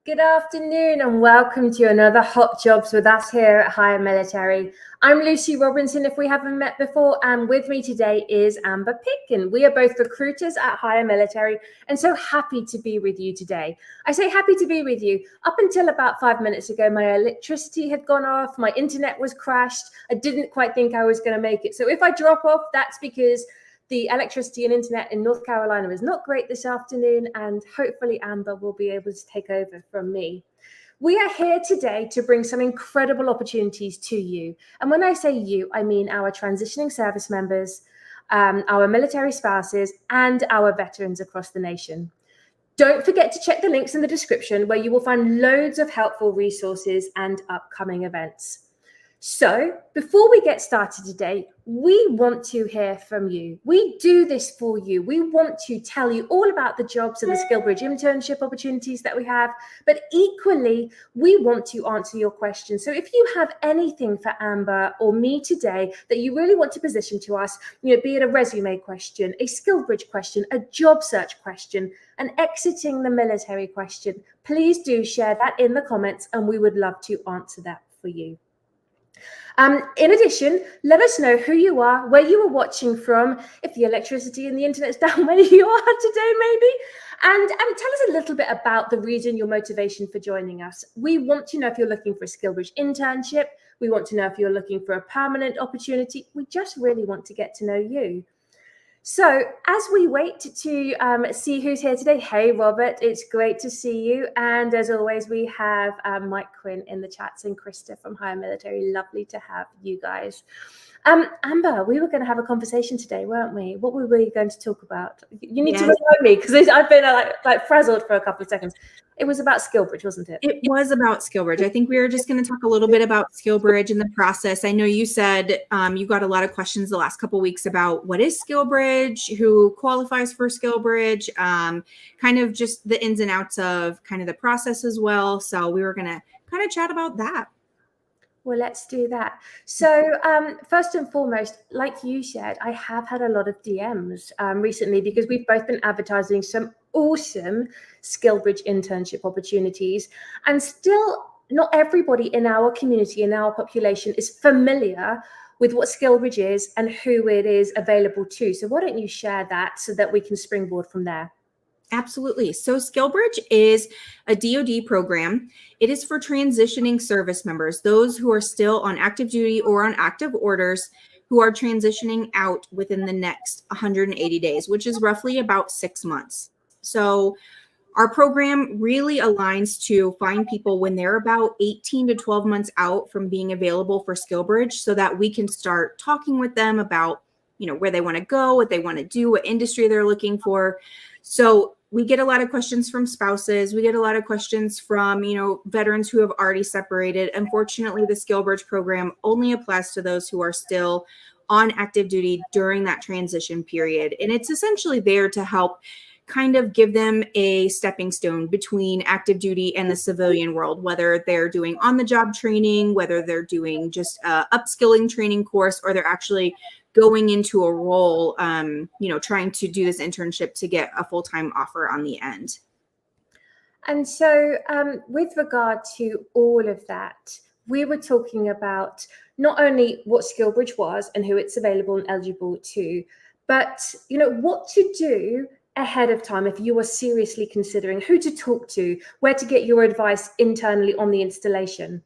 Good afternoon and welcome to another Hot Jobs with us here at Higher Military. I'm Lucy Robinson, if we haven't met before, and with me today is Amber Pitkin. We are both recruiters at Higher Military and so happy to be with you today. I say happy to be with you. Up until about 5 minutes ago, my electricity had gone off, my internet was crashed. I didn't quite think I was going to make it. So if I drop off, that's because the electricity and internet in North Carolina is not great this afternoon, and hopefully Amber will be able to take over from me. We are here today to bring some incredible opportunities to you. And when I say you, I mean our transitioning service members, our military spouses, and our veterans across the nation. Don't forget to check the links in the description where you will find loads of helpful resources and upcoming events. So before we get started today, we want to hear from you. We do this for you. We want to tell you all about the jobs and the SKILLBRIDGE internship opportunities that we have, but equally, we want to answer your questions. So if you have anything for Amber or me today that you really want to position to us, be it a resume question, a SKILLBRIDGE question, a job search question, an exiting the military question, please do share that in the comments and we would love to answer that for you. In addition, let us know who you are, where you are watching from, if the electricity and the internet's down where you are today, maybe. And tell us a little bit about the reason, your motivation for joining us. We want to know if you're looking for a SKILLBRIDGE internship. We want to know if you're looking for a permanent opportunity. We just really want to get to know you. So as we wait to see who's here today, hey, Robert, it's great to see you. And as always, we have Mike Quinn in the chats and Krista from Higher Military. Lovely to have you guys. Amber, we were going to have a conversation today, weren't we? What were we going to talk about? You need to remind me because I've been like frazzled for a couple of seconds. It was about SKILLBRIDGE, wasn't it? It was about SKILLBRIDGE. I think we were just going to talk a little bit about SKILLBRIDGE and the process. I know you said you got a lot of questions the last couple of weeks about what is SKILLBRIDGE, who qualifies for SKILLBRIDGE, kind of just the ins and outs of kind of the process as well. So we were going to kind of chat about that. Well, let's do that. So first and foremost, like you said, I have had a lot of DMs recently because we've both been advertising some awesome SKILLBRIDGE internship opportunities. And still, not everybody in our community, in our population, is familiar with what SKILLBRIDGE is and who it is available to. So why don't you share that so that we can springboard from there? Absolutely. So SKILLBRIDGE is a DoD program. It is for transitioning service members, those who are still on active duty or on active orders, who are transitioning out within the next 180 days, which is roughly about 6 months. So our program really aligns to find people when they're about 18 to 12 months out from being available for SKILLBRIDGE so that we can start talking with them about, where they want to go, what they want to do, what industry they're looking for. So we get a lot of questions from spouses. We get a lot of questions from, veterans who have already separated. Unfortunately, the SKILLBRIDGE program only applies to those who are still on active duty during that transition period. And it's essentially there to help kind of give them a stepping stone between active duty and the civilian world, whether they're doing on-the-job training, whether they're doing just a upskilling training course, or they're actually going into a role, trying to do this internship to get a full-time offer on the end. And so with regard to all of that, we were talking about not only what SKILLBRIDGE was and who it's available and eligible to, but, what to do ahead of time if you are seriously considering who to talk to, where to get your advice internally on the installation.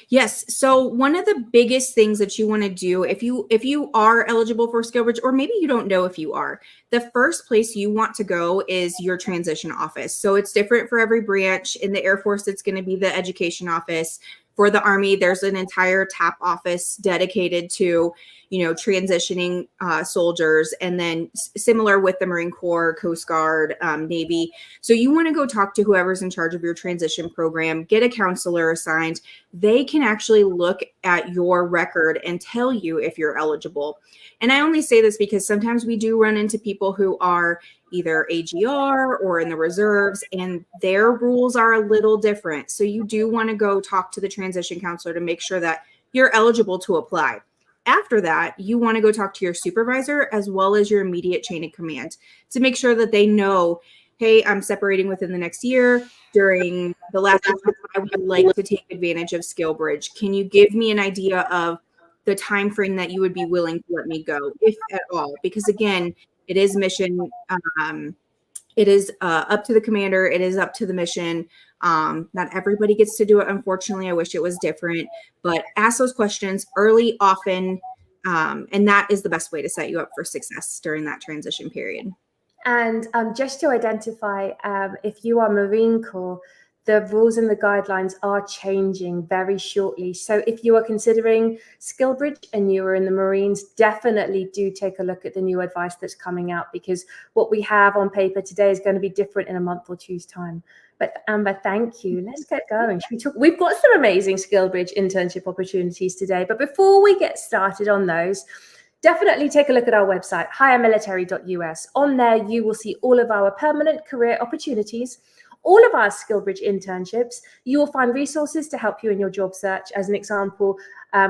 Yes. So one of the biggest things that you want to do if you are eligible for SKILLBRIDGE, or maybe you don't know if you are, the first place you want to go is your transition office. So it's different for every branch. In the Air Force, it's going to be the education office. For the Army, there's an entire TAP office dedicated to, transitioning soldiers, and then similar with the Marine Corps, Coast Guard, Navy. So you want to go talk to whoever's in charge of your transition program, get a counselor assigned. They can actually look at your record and tell you if you're eligible. And I only say this because sometimes we do run into people who are either AGR or in the reserves, and their rules are a little different. So you do want to go talk to the transition counselor to make sure that you're eligible to apply. After that, you want to go talk to your supervisor as well as your immediate chain of command to make sure that they know hey, I'm separating within the next year. During the last 6 months, I would like to take advantage of SKILLBRIDGE. Can you give me an idea of the time frame that you would be willing to let me go, if at all? Because again, it is mission. It is up to the commander. It is up to the mission. Not everybody gets to do it. Unfortunately, I wish it was different, but ask those questions early, often. And that is the best way to set you up for success during that transition period. And just to identify, if you are Marine Corps, the rules and the guidelines are changing very shortly. So if you are considering SKILLBRIDGE and you are in the Marines, definitely do take a look at the new advice that's coming out, because what we have on paper today is going to be different in a month or two's time. But Amber, thank you. Let's get going. We've got some amazing SKILLBRIDGE internship opportunities today. But before we get started on those, definitely take a look at our website, highermilitary.us. On there, you will see all of our permanent career opportunities, all of our SKILLBRIDGE internships. You will find resources to help you in your job search. As an example,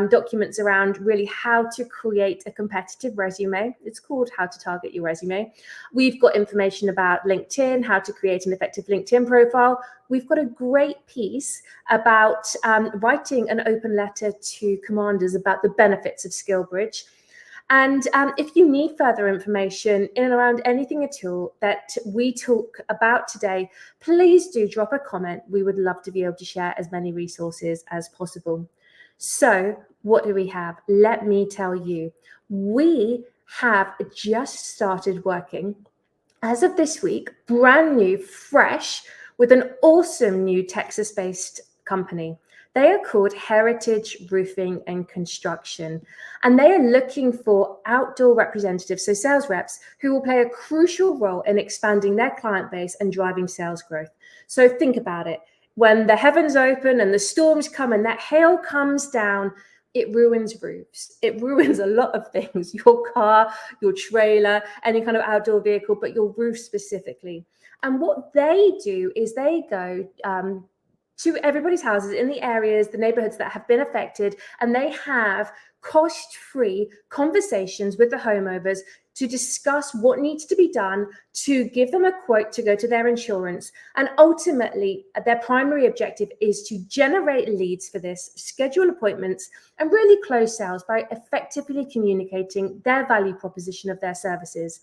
documents around really how to create a competitive resume. It's called How to Target Your Resume. We've got information about LinkedIn, how to create an effective LinkedIn profile. We've got a great piece about writing an open letter to commanders about the benefits of SKILLBRIDGE. And if you need further information in and around anything at all that we talk about today, please do drop a comment. We would love to be able to share as many resources as possible. So what do we have? Let me tell you, we have just started working as of this week, brand new, fresh, with an awesome new Texas-based company. They are called Heritage Roofing and Construction, and they are looking for outdoor representatives, so sales reps, who will play a crucial role in expanding their client base and driving sales growth. So think about it. When the heavens open and the storms come and that hail comes down, it ruins roofs. It ruins a lot of things, your car, your trailer, any kind of outdoor vehicle, but your roof specifically. And what they do is they go to everybody's houses in the areas, the neighborhoods that have been affected, and they have cost-free conversations with the homeowners to discuss what needs to be done, to give them a quote to go to their insurance. And ultimately, their primary objective is to generate leads for this, schedule appointments, and really close sales by effectively communicating their value proposition of their services.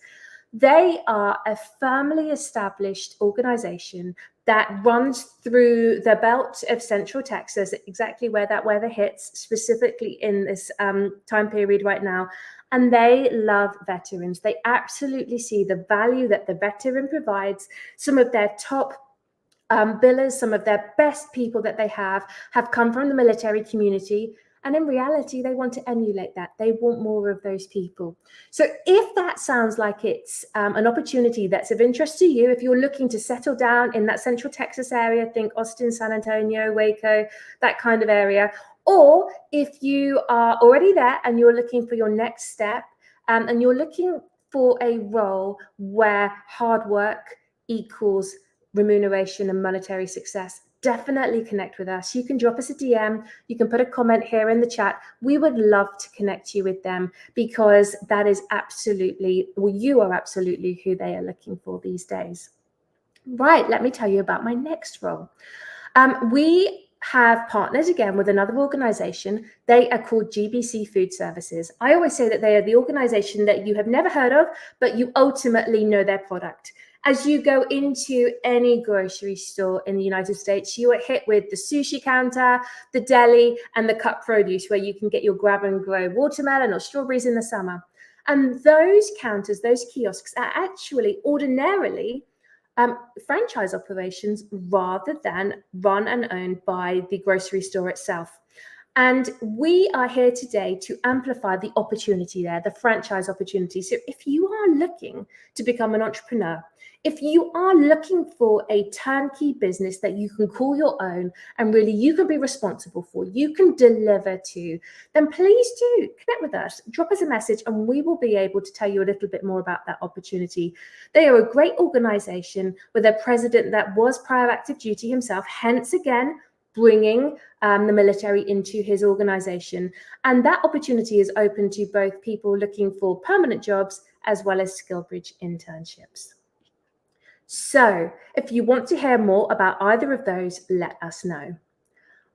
They are a firmly established organization that runs through the belt of Central Texas, exactly where that weather hits, specifically in this time period right now. And they love veterans. They absolutely see the value that the veteran provides. Some of their top billers, some of their best people that they have come from the military community. And in reality, they want to emulate that. They want more of those people. So if that sounds like it's an opportunity that's of interest to you, if you're looking to settle down in that Central Texas area, think Austin, San Antonio, Waco, that kind of area, or if you are already there and you're looking for your next step, and you're looking for a role where hard work equals remuneration and monetary success, definitely connect with us. You can drop us a DM. You can put a comment here in the chat. We would love to connect you with them, because that is absolutely, well, you are absolutely who they are looking for these days. Right, let me tell you about my next role. We have partnered again with another organization. They are called GBC Food Services. I always say that they are the organization that you have never heard of, but you ultimately know their product. As you go into any grocery store in the United States, you are hit with the sushi counter, the deli, and the cut produce, where you can get your grab and go watermelon or strawberries in the summer. And those counters, those kiosks, are actually ordinarily franchise operations rather than run and owned by the grocery store itself. And we are here today to amplify the opportunity there, the franchise opportunity. So if you are looking to become an entrepreneur, if you are looking for a turnkey business that you can call your own and really you can be responsible for, you can deliver to, then please do connect with us. Drop us a message and we will be able to tell you a little bit more about that opportunity. They are a great organization with a president that was prior active duty himself, hence again, bringing the military into his organization. And that opportunity is open to both people looking for permanent jobs as well as SKILLBRIDGE internships. So if you want to hear more about either of those, let us know.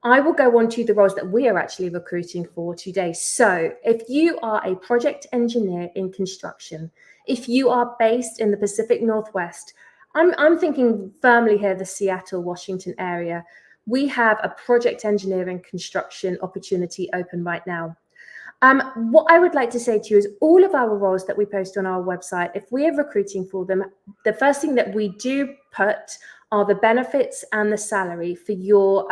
I will go on to the roles that we are actually recruiting for today. So if you are a project engineer in construction, if you are based in the Pacific Northwest, I'm thinking firmly here, the Seattle, Washington area, we have a project engineering construction opportunity open right now. What I would like to say to you is all of our roles that we post on our website, if we are recruiting for them, the first thing that we do put are the benefits and the salary for your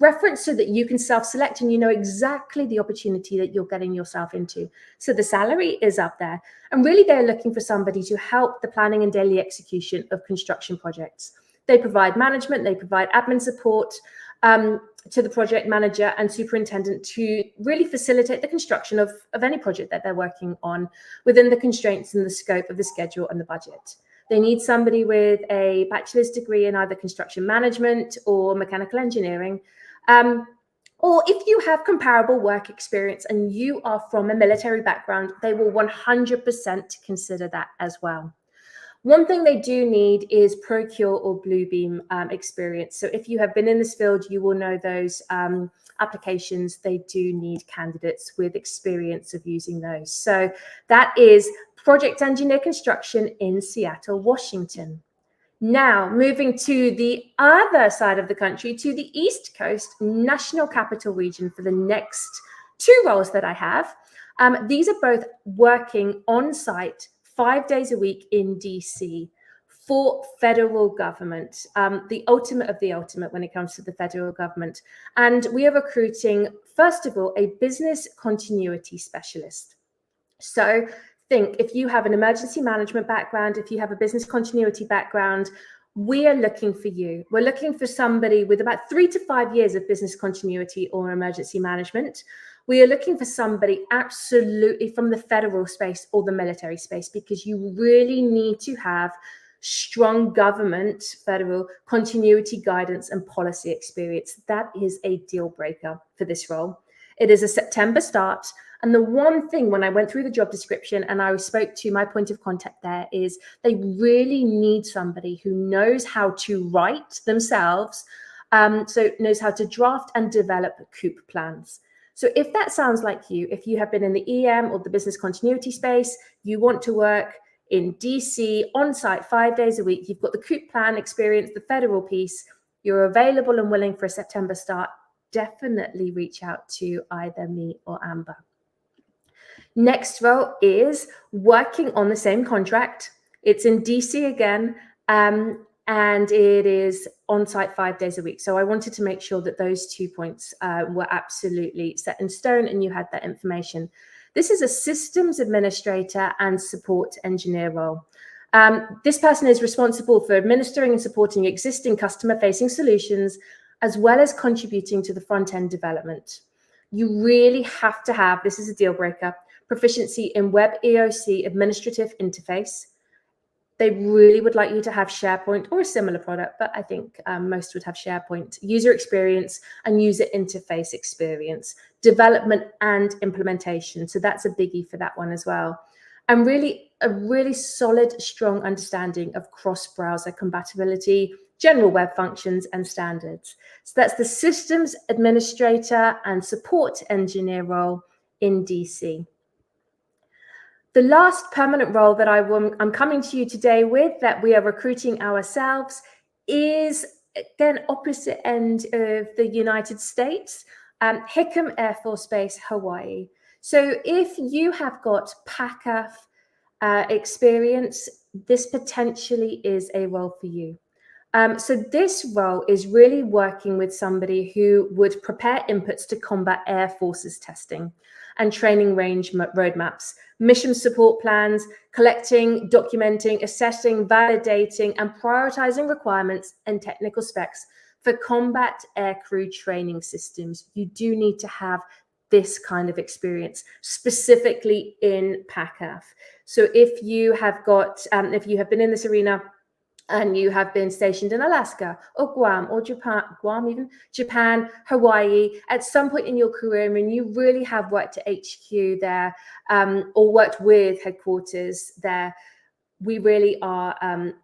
reference so that you can self-select and you know exactly the opportunity that you're getting yourself into. So the salary is up there. And really, they're looking for somebody to help the planning and daily execution of construction projects. They provide management, they provide admin support, to the project manager and superintendent to really facilitate the construction of any project that they're working on within the constraints and the scope of the schedule and the budget. They need somebody with a bachelor's degree in either construction management or mechanical engineering. Or if you have comparable work experience and you are from a military background, they will 100% consider that as well. One thing they do need is Procure or Bluebeam experience. So if you have been in this field, you will know those applications. They do need candidates with experience of using those. So that is project engineer construction in Seattle, Washington. Now, moving to the other side of the country, to the East Coast, National Capital Region for the next two roles that I have. These are both working on site 5 days a week in DC for federal government, the ultimate of the ultimate when it comes to the federal government. And we are recruiting, first of all, a business continuity specialist. So think if you have an emergency management background, if you have a business continuity background, we are looking for you. We're looking for somebody with about 3 to 5 years of business continuity or emergency management. We are looking for somebody absolutely from the federal space or the military space, because you really need to have strong government, federal continuity guidance and policy experience. That is a deal breaker for this role. It is a September start. And the one thing when I went through the job description and I spoke to my point of contact there is they really need somebody who knows how to write themselves, so knows how to draft and develop COOP plans. So if that sounds like you, if you have been in the EM or the business continuity space, you want to work in DC on site 5 days a week, you've got the COOP plan experience, the federal piece, you're available and willing for a September start, definitely reach out to either me or Amber. Next role is working on the same contract. It's in DC again, and it is on site 5 days a week. So I wanted to make sure that those 2 points were absolutely set in stone and you had that information. This is a systems administrator and support engineer role. This person is responsible for administering and supporting existing customer-facing solutions, as well as contributing to the front-end development. You really have to have, this is a deal breaker, proficiency in Web EOC administrative interface. They really would like you to have SharePoint or a similar product, but I think most would have SharePoint, user experience and user interface experience, development and implementation. So that's a biggie for that one as well. And really a really solid, strong understanding of cross-browser compatibility, general web functions and standards. So that's the systems administrator and support engineer role in DC. The last permanent role that I'm coming to you today with, that we are recruiting ourselves, is again opposite end of the United States, Hickam Air Force Base, Hawaii. So if you have got PACAF experience, this potentially is a role for you. So this role is really working with somebody who would prepare inputs to combat Air Forces testing and training range roadmaps, mission support plans, collecting, documenting, assessing, validating, and prioritizing requirements and technical specs for combat aircrew training systems. You do need to have this kind of experience, specifically in PACAF. So if you have got, if you have been in this arena and you have been stationed in Alaska or Guam or Japan, Japan, Hawaii, at some point in your career, and you really have worked at HQ there or worked with headquarters there, we really are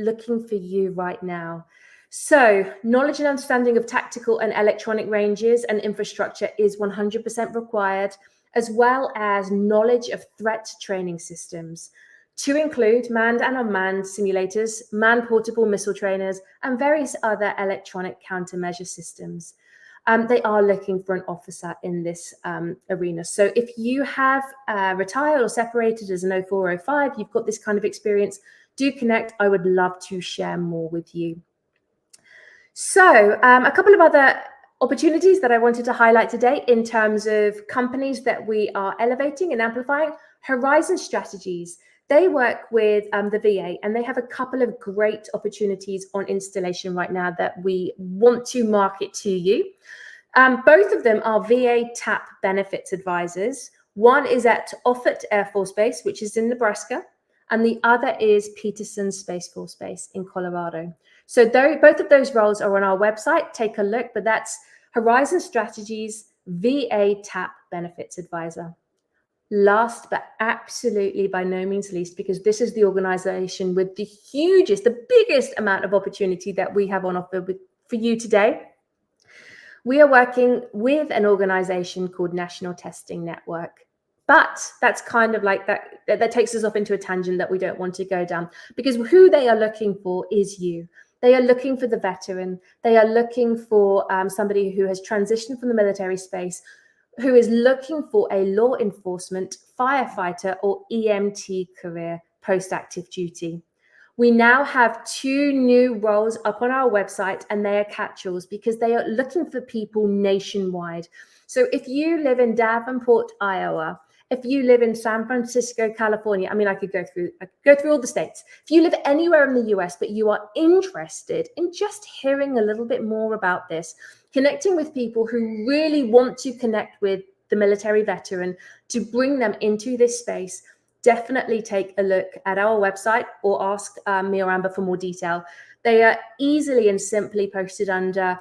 looking for you right now. So knowledge and understanding of tactical and electronic ranges and infrastructure is 100% required, as well as knowledge of threat training systems, to include manned and unmanned simulators, man-portable missile trainers, and various other electronic countermeasure systems. They are looking for an officer in this arena. So if you have retired or separated as an 04 or 05, you've got this kind of experience, do connect. I would love to share more with you. So a couple of other opportunities that I wanted to highlight today in terms of companies that we are elevating and amplifying. Horizon Strategies. They work with the VA, and they have a couple of great opportunities on installation right now that we want to market to you. Both of them are VA TAP benefits advisors. One is at Offutt Air Force Base, which is in Nebraska, and the other is Peterson Space Force Base in Colorado. So both of those roles are on our website. Take a look, but that's Horizon Strategies VA TAP benefits advisor. Last, but absolutely by no means least, because this is the organization with the hugest, the biggest amount of opportunity that we have on offer for you today. We are working with an organization called National Testing Network. But that's kind of like that takes us off into a tangent that we don't want to go down, because who they are looking for is you. They are looking for the veteran. They are looking for somebody who has transitioned from the military space, who is looking for a law enforcement, firefighter, or EMT career post-active duty. We now have 2 new roles up on our website, and they are catch-alls because they are looking for people nationwide. So if you live in Davenport, Iowa, if you live in San Francisco, California, I mean, I could go through all the states. If you live anywhere in the US, but you are interested in just hearing a little bit more about this, connecting with people who really want to connect with the military veteran to bring them into this space, definitely take a look at our website or ask me or Amber for more detail. They are easily and simply posted under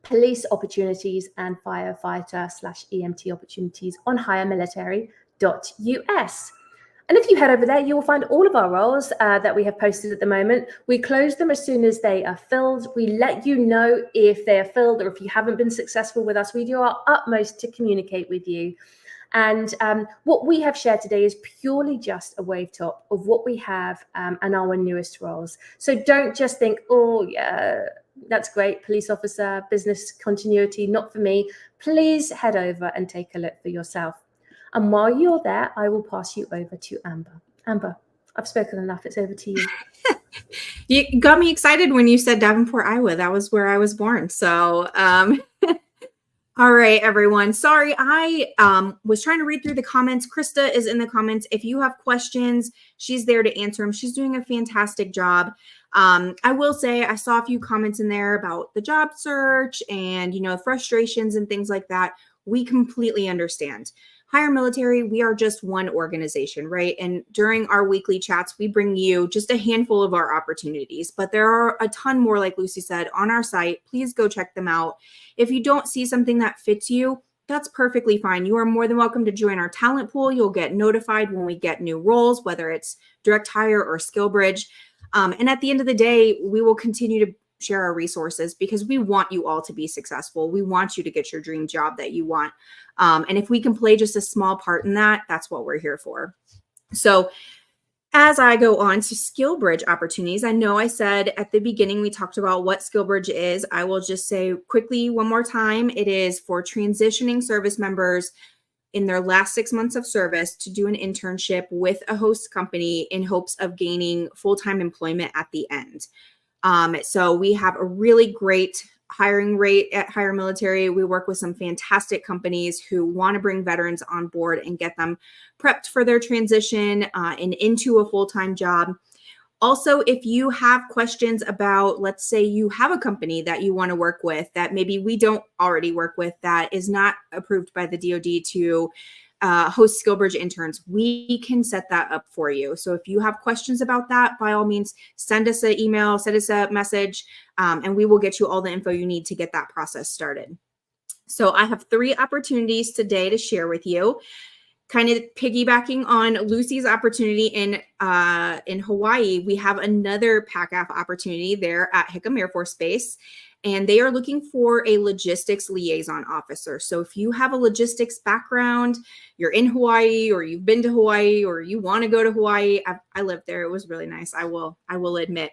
police opportunities and firefighter/EMT opportunities on hiremilitary.us. And if you head over there, you will find all of our roles that we have posted at the moment. We close them as soon as they are filled. We let you know if they are filled or if you haven't been successful with us. We do our utmost to communicate with you. And what we have shared today is purely just a wave top of what we have and our newest roles. So don't just think, oh, yeah, that's great, police officer, business continuity, not for me. Please head over and take a look for yourself. And while you're there, I will pass you over to Amber. Amber, I've spoken enough. It's over to you. You got me excited when you said Davenport, Iowa. That was where I was born. So, all right, everyone. Sorry, I was trying to read through the comments. Krista is in the comments. If you have questions, she's there to answer them. She's doing a fantastic job. I will say I saw a few comments in there about the job search and, frustrations and things like that. We completely understand. Hire Military, we are just one organization, right? And during our weekly chats, we bring you just a handful of our opportunities, but there are a ton more, like Lucy said, on our site. Please go check them out. If you don't see something that fits you, that's perfectly fine. You are more than welcome to join our talent pool. You'll get notified when we get new roles, whether it's direct hire or SKILLBRIDGE. And at the end of the day, we will continue to share our resources because we want you all to be successful. We want you to get your dream job that you want. And if we can play just a small part in that, that's what we're here for. So as I go on to SKILLBRIDGE opportunities, I know I said at the beginning, we talked about what SKILLBRIDGE is. I will just say quickly one more time. It is for transitioning service members in their last 6 months of service to do an internship with a host company in hopes of gaining full-time employment at the end. So we have a really great hiring rate at Hire Military. We work with some fantastic companies who want to bring veterans on board and get them prepped for their transition and into a full-time job. Also, if you have questions about, let's say you have a company that you want to work with that maybe we don't already work with that is not approved by the DoD to host SKILLBRIDGE interns, we can set that up for you. So if you have questions about that, by all means, send us an email, send us a message, and we will get you all the info you need to get that process started. So I have 3 opportunities today to share with you. kind of piggybacking on Lucy's opportunity in Hawaii, we have another PACAF opportunity there at Hickam Air Force Base, and they are looking for a logistics liaison officer. So if you have a logistics background, you're in Hawaii, or you've been to Hawaii, or you want to go to Hawaii, I lived there. It was really nice. I will admit.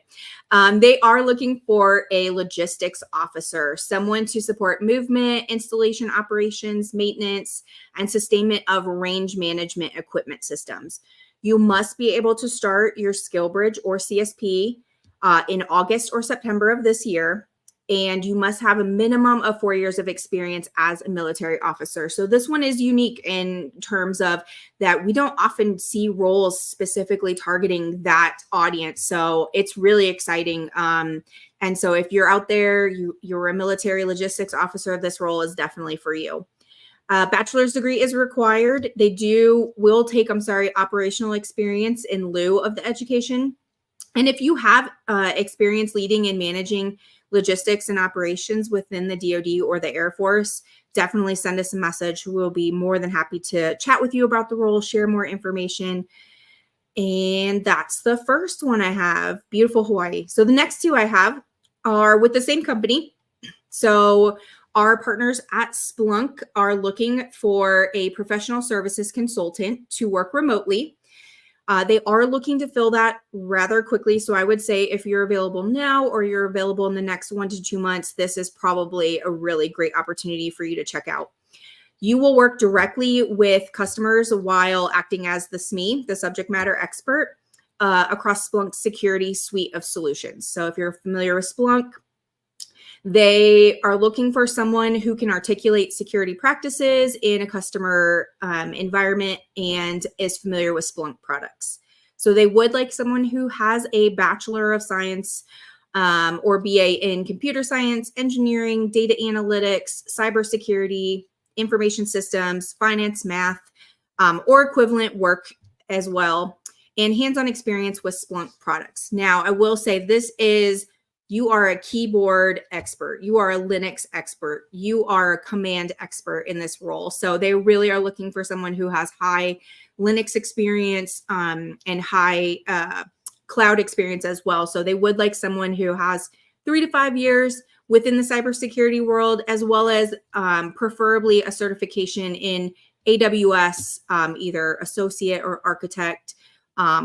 They are looking for a logistics officer, someone to support movement, installation operations, maintenance, and sustainment of range management equipment systems. You must be able to start your SKILLBRIDGE or CSP in August or September of this year. And you must have a minimum of 4 years of experience as a military officer. So this one is unique in terms of that we don't often see roles specifically targeting that audience. So it's really exciting. And so if you're out there, you're a military logistics officer, this role is definitely for you. Bachelor's degree is required. They will take operational experience in lieu of the education. And if you have experience leading and managing logistics and operations within the DoD or the Air Force, definitely send us a message. We'll be more than happy to chat with you about the role, share more information. And that's the first one I have, beautiful Hawaii. So the next two I have are with the same company. So our partners at Splunk are looking for a professional services consultant to work remotely. They are looking to fill that rather quickly. So I would say if you're available now or you're available in the next 1 to 2 months, this is probably a really great opportunity for you to check out. You will work directly with customers while acting as the SME, the subject matter expert, across Splunk's security suite of solutions. So if you're familiar with Splunk, they are looking for someone who can articulate security practices in a customer environment and is familiar with Splunk products. So they would like someone who has a Bachelor of Science or BA in computer science, engineering, data analytics, cybersecurity, information systems, finance, math, or equivalent work as well, and hands-on experience with Splunk products. Now, I will say you are a keyboard expert. You are a Linux expert. You are a command expert in this role. So they really are looking for someone who has high Linux experience and high cloud experience as well. So they would like someone who has 3 to 5 years within the cybersecurity world, as well as preferably a certification in AWS, either associate or architect,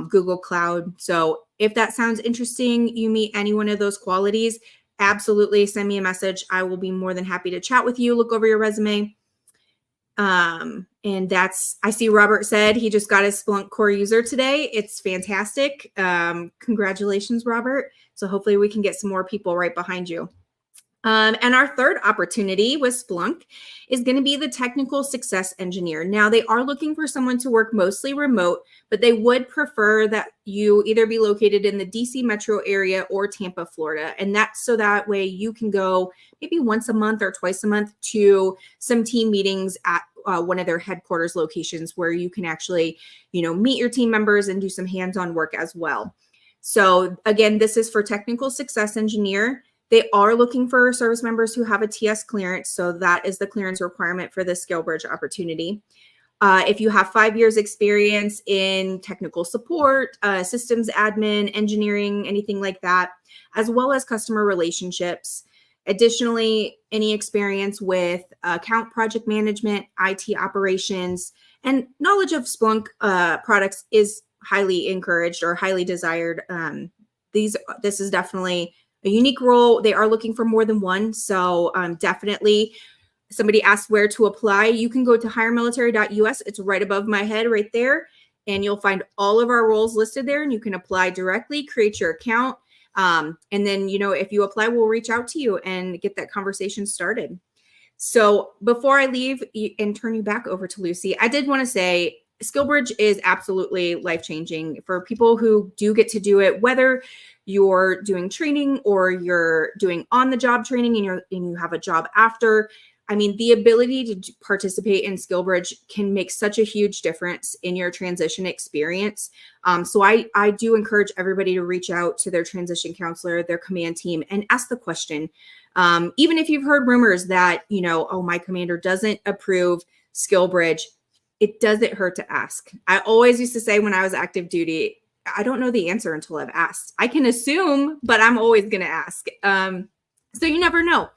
Google Cloud. So if that sounds interesting, you meet any one of those qualities, absolutely send me a message. I will be more than happy to chat with you, look over your resume. And I see Robert said he just got his Splunk core user today. It's fantastic. Congratulations, Robert. So hopefully we can get some more people right behind you. And our third opportunity with Splunk is going to be the technical success engineer. Now, they are looking for someone to work mostly remote, but they would prefer that you either be located in the DC metro area or Tampa, Florida. And that's so that way you can go maybe once a month or twice a month to some team meetings at one of their headquarters locations where you can actually, meet your team members and do some hands-on work as well. So again, this is for technical success engineer. They are looking for service members who have a TS clearance. So that is the clearance requirement for the SKILLBRIDGE opportunity. If you have 5 years experience in technical support, systems admin, engineering, anything like that, as well as customer relationships. Additionally, any experience with account project management, IT operations, and knowledge of Splunk products is highly encouraged or highly desired. This is definitely a unique role. They are looking for more than one. So definitely, somebody asked where to apply. You can go to hiremilitary.us. It's right above my head right there. And you'll find all of our roles listed there. And you can apply directly, create your account. And then, if you apply, we'll reach out to you and get that conversation started. So before I leave and turn you back over to Lucy, I did want to say SKILLBRIDGE is absolutely life-changing for people who do get to do it, whether you're doing training or you're doing on-the-job training and you have a job after. I mean, the ability to participate in SKILLBRIDGE can make such a huge difference in your transition experience. So I do encourage everybody to reach out to their transition counselor, their command team, and ask the question. Even if you've heard rumors that, my commander doesn't approve SKILLBRIDGE, it doesn't hurt to ask. I always used to say when I was active duty, I don't know the answer until I've asked. I can assume, but I'm always going to ask. So you never know.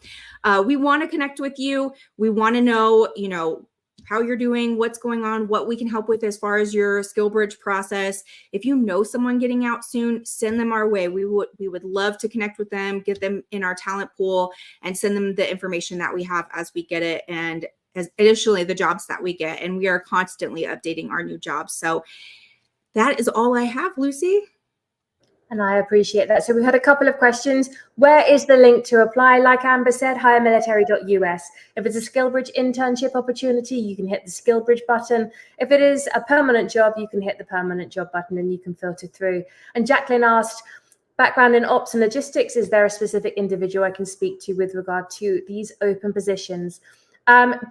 We want to connect with you. We want to know, how you're doing, what's going on, what we can help with as far as your SKILLBRIDGE process. If you know someone getting out soon, send them our way. We would love to connect with them, get them in our talent pool, and send them the information that we have as we get it, and as additionally the jobs that we get. And we are constantly updating our new jobs. So that is all I have, Lucy. And I appreciate that. So we had a couple of questions. Where is the link to apply? Like Amber said, hiremilitary.us. If it's a SKILLBRIDGE internship opportunity, you can hit the SKILLBRIDGE button. If it is a permanent job, you can hit the permanent job button and you can filter through. And Jacqueline asked, background in ops and logistics, is there a specific individual I can speak to with regard to these open positions?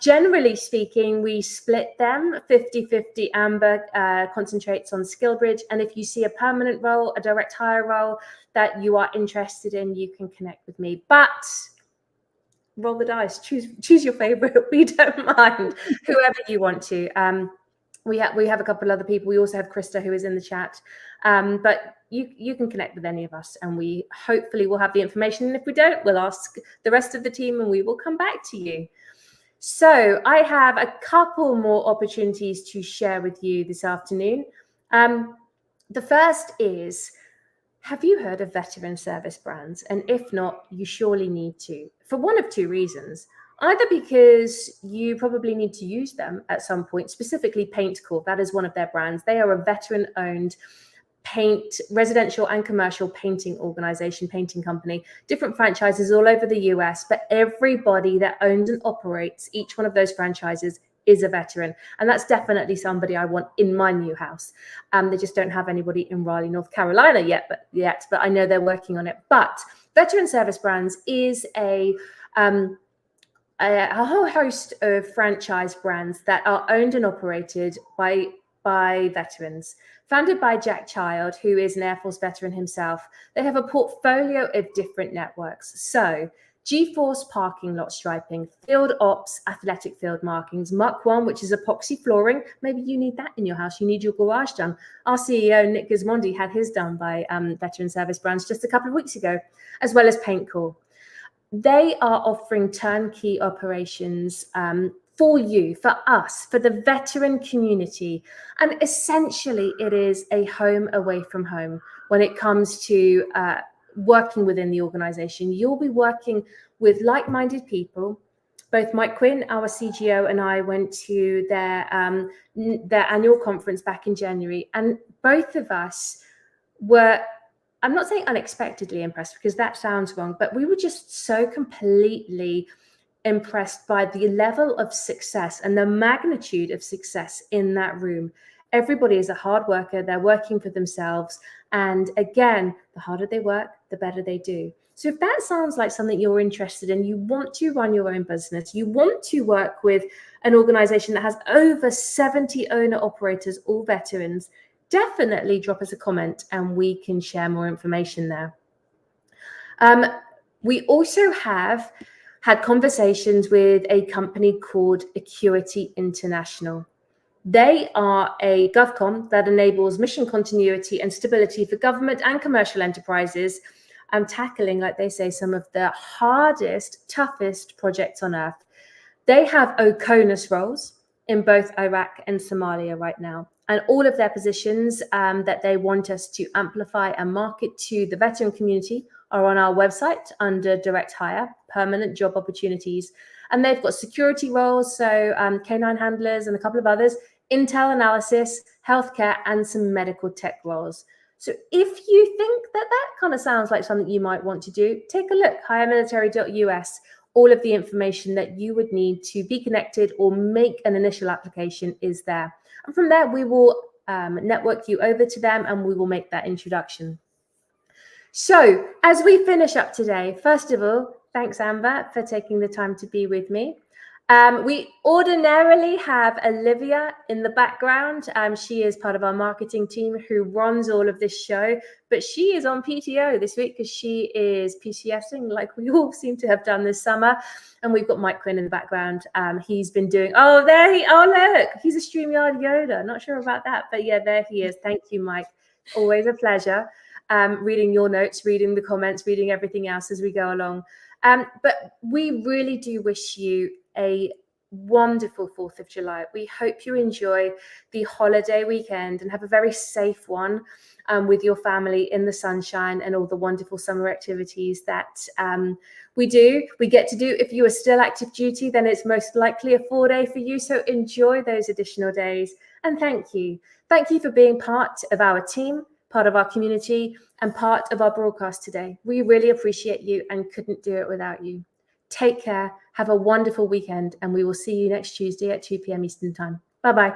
Generally speaking, we split them 50-50. Amber concentrates on SKILLBRIDGE. And if you see a permanent role, a direct hire role that you are interested in, you can connect with me. But roll the dice, choose your favorite. We don't mind whoever you want to. We have a couple other people. We also have Krista, who is in the chat. But you can connect with any of us, and we hopefully will have the information. And if we don't, we'll ask the rest of the team and we will come back to you. So I have a couple more opportunities to share with you this afternoon. The first is, have you heard of veteran service brands? And if not, you surely need to, for one of two reasons. Either because you probably need to use them at some point, specifically Paint Corp. That is one of their brands. They are a veteran-owned paint, residential and commercial painting organization, painting company, different franchises all over the US, but everybody that owns and operates each one of those franchises is a veteran. And that's definitely somebody I want in my new house. They just don't have anybody in Raleigh, North Carolina yet, but I know they're working on it. But Veteran Service Brands is a whole host of franchise brands that are owned and operated by veterans. Founded by Jack Child, who is an Air Force veteran himself, they have a portfolio of different networks. So G-Force parking lot striping, field ops, athletic field markings, Muck One, which is epoxy flooring. Maybe you need that in your house. You need your garage done. Our CEO, Nick Gismondi, had his done by Veteran Service Brands just a couple of weeks ago, as well as Paint Corp. They are offering turnkey operations for you, for us, for the veteran community. And essentially, it is a home away from home when it comes to working within the organization. You'll be working with like-minded people. Both Mike Quinn, our CGO, and I went to their annual conference back in January. And both of us were, I'm not saying unexpectedly impressed because that sounds wrong, but we were just so completely impressed by the level of success and the magnitude of success in that room. Everybody is a hard worker. They're working for themselves. And again, the harder they work, the better they do. So if that sounds like something you're interested in, you want to run your own business, you want to work with an organization that has over 70 owner operators, all veterans, definitely drop us a comment and we can share more information there. We also have had conversations with a company called Acuity International. They are a GovCon that enables mission continuity and stability for government and commercial enterprises, tackling, like they say, some of the hardest, toughest projects on earth. They have OCONUS roles in both Iraq and Somalia right now. And all of their positions that they want us to amplify and market to the veteran community are on our website under direct hire, permanent job opportunities. And they've got security roles, so canine handlers and a couple of others, intel analysis, healthcare, and some medical tech roles. So if you think that that kind of sounds like something you might want to do, take a look, hiremilitary.us. All of the information that you would need to be connected or make an initial application is there. And from there, we will network you over to them and we will make that introduction. So as we finish up today, first of all, thanks, Amber, for taking the time to be with me. We ordinarily have Olivia in the background. She is part of our marketing team who runs all of this show, but she is on PTO this week because she is PCSing like we all seem to have done this summer. And we've got Mike Quinn in the background. He's been doing, look, he's a StreamYard Yoda. Not sure about that, but yeah, there he is. Thank you, Mike. Always a pleasure. Reading your notes, reading the comments, reading everything else as we go along. But we really do wish you a wonderful 4th of July. We hope you enjoy the holiday weekend and have a very safe one with your family in the sunshine and all the wonderful summer activities that we get to do. If you are still active duty, then it's most likely a 4-day for you. So enjoy those additional days. And thank you. Thank you for being part of our team, part of our community, and part of our broadcast today. We really appreciate you and couldn't do it without you. Take care. Have a wonderful weekend, and we will see you next Tuesday at 2 p.m. Eastern Time. Bye-bye.